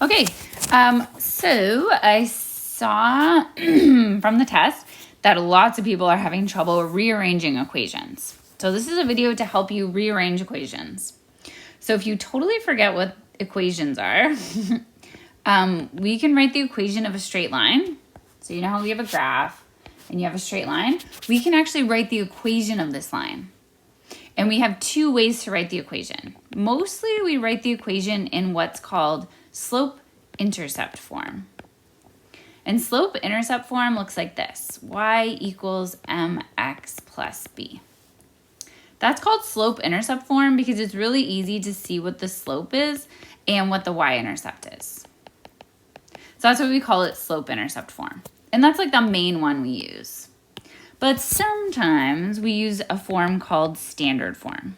Okay, so I saw from the test that lots of people are having trouble rearranging equations. So this is a video to help you rearrange equations. So if you totally forget what equations are, we can write the equation of a straight line. So you know how we have a graph and you have a straight line? We can actually write the equation of this line. And we have two ways to write the equation. Mostly we write the equation in what's called slope-intercept form. And slope-intercept form looks like this: y equals mx plus b. That's called slope-intercept form because it's really easy to see what the slope is and what the y-intercept is. So that's why we call it slope-intercept form. And that's like the main one we use. But sometimes we use a form called standard form.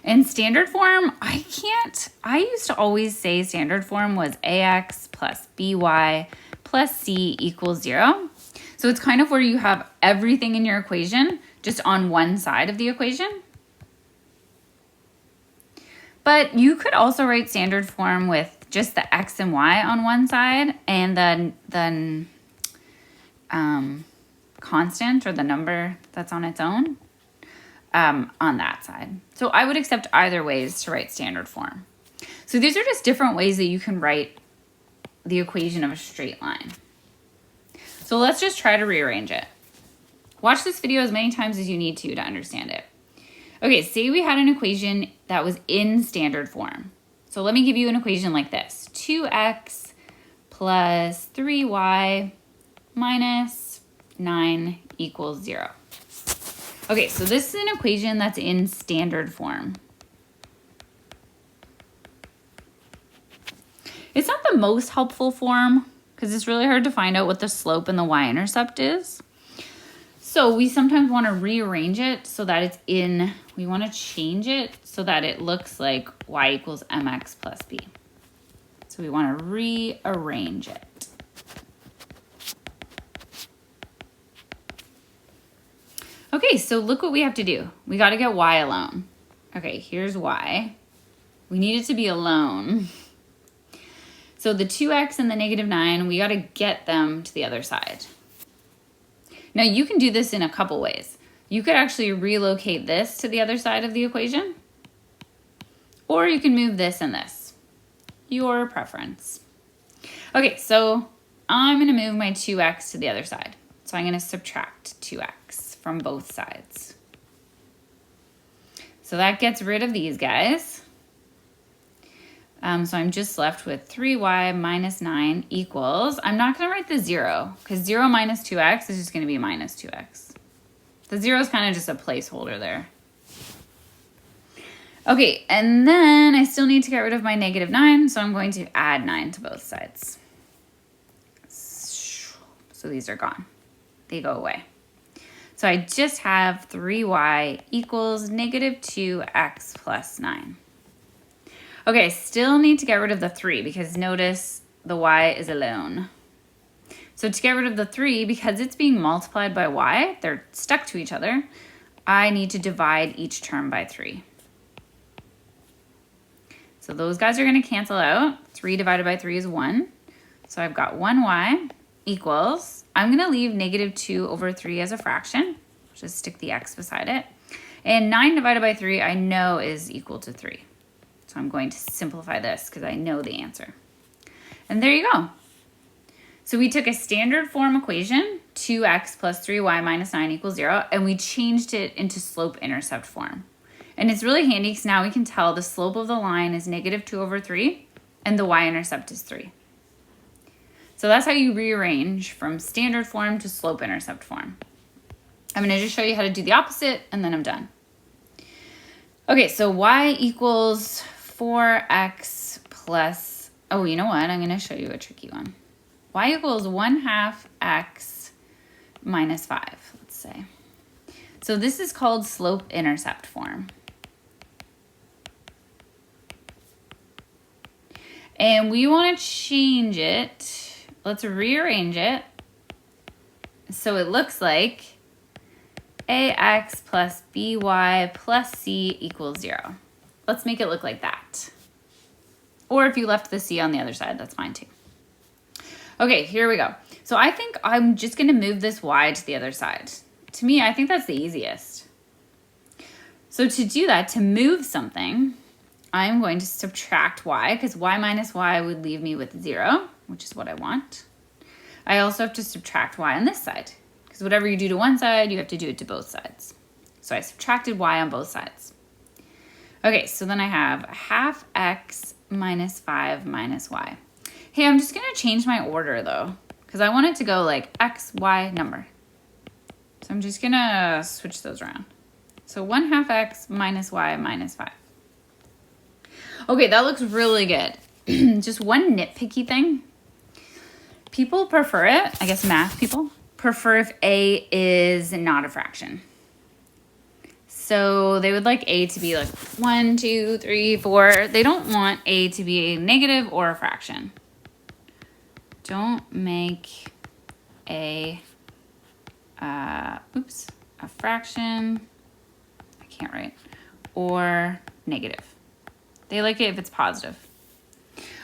In standard form, I used to always say standard form was ax plus by plus c equals 0. So it's kind of where you have everything in your equation just on one side of the equation. But you could also write standard form with just the x and y on one side and then constant, or the number that's on its own, on that side. So I would accept either ways to write standard form. So these are just different ways that you can write the equation of a straight line. So let's just try to rearrange it. Watch this video as many times as you need to understand it. Okay, say we had an equation that was in standard form. So let me give you an equation like this: 2x plus 3y minus 9 equals 0. Okay, so this is an equation that's in standard form. It's not the most helpful form because it's really hard to find out what the slope and the y-intercept is. So we sometimes want to rearrange it so that it's in, we want to change it so that it looks like y equals mx plus b. So we want to rearrange it. Okay, so look what we have to do. We got to get y alone. Okay, here's y. We need it to be alone. So the 2x and the negative 9, we got to get them to the other side. Now you can do this in a couple ways. You could actually relocate this to the other side of the equation, or you can move this and this. Your preference. Okay, so I'm going to move my 2x to the other side. So I'm going to subtract 2x from both sides. So that gets rid of these guys. So I'm just left with 3y minus 9 equals, I'm not going to write the 0 because 0 minus 2x is just going to be minus 2x. The 0 is kind of just a placeholder there. Okay, and then I still need to get rid of my negative 9, so I'm going to add 9 to both sides. So these are gone. They go away. So I just have 3y equals negative 2x plus 9. Okay, I still need to get rid of the 3 because notice the y is alone. So to get rid of the 3, because it's being multiplied by y, they're stuck to each other, I need to divide each term by 3. So those guys are going to cancel out. 3 divided by 3 is 1. So I've got 1y equals, I'm going to leave negative 2 over 3 as a fraction. Just stick the x beside it. And 9 divided by 3 I know is equal to 3. So I'm going to simplify this because I know the answer. And there you go. So we took a standard form equation, 2x plus 3y minus 9 equals 0, and we changed it into slope-intercept form. And it's really handy because now we can tell the slope of the line is negative 2 over 3, and the y-intercept is 3. So that's how you rearrange from standard form to slope-intercept form. I'm going to just show you how to do the opposite, and then I'm done. Okay, so y equals 4x plus, oh, you know what? I'm going to show you a tricky one. Y equals 1/2 x minus 5, let's say. So this is called slope-intercept form. And we want to change it. Let's rearrange it so it looks like ax plus by plus c equals 0. let's make it look like that. Or if you left the C on the other side, that's fine too. Okay, here we go. So I think I'm just gonna move this y to the other side. To me, I think that's the easiest. So to do that, to move something, I'm going to subtract y, because y minus y would leave me with 0, which is what I want. I also have to subtract y on this side, because whatever you do to one side, you have to do it to both sides. So I subtracted y on both sides. Okay, so then I have half x minus 5 minus y. Hey, I'm just going to change my order, though, because I want it to go like x, y, number. So I'm just going to switch those around. So 1/2 x minus y minus 5. Okay, that looks really good. Just one nitpicky thing. People prefer it, I guess math people, prefer if a is not a fraction. So they would like a to be like 1, 2, 3, 4. They don't want a to be a negative or a fraction. Don't make a, a fraction, I can't write, or negative. They like it if it's positive.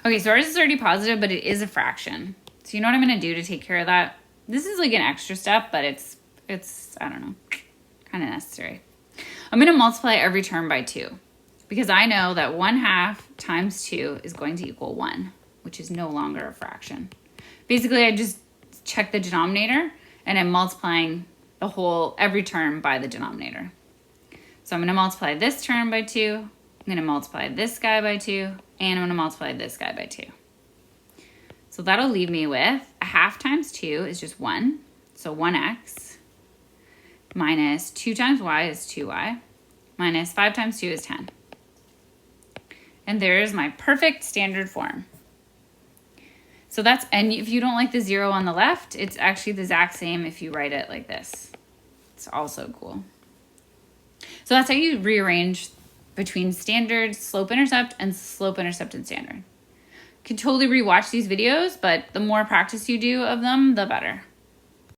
Okay, so ours is already positive, but it is a fraction. So you know what I'm gonna do to take care of that? This is like an extra step, but it's I don't know, kind of necessary. I'm gonna multiply every term by 2 because I know that 1/2 times 2 is going to equal 1, which is no longer a fraction. Basically, I just check the denominator and I'm multiplying the whole, every term by the denominator. So I'm gonna multiply this term by 2, I'm gonna multiply this guy by 2, and I'm gonna multiply this guy by 2. So that'll leave me with 1/2 times 2 is just 1, so 1x, minus 2 times y is 2y, minus 5 times 2 is 10. And there's my perfect standard form. So that's, and if you don't like the 0 on the left, it's actually the exact same if you write it like this. It's also cool. So that's how you rearrange between standard, slope-intercept, and slope-intercept and standard. You can totally rewatch these videos, but the more practice you do of them, the better.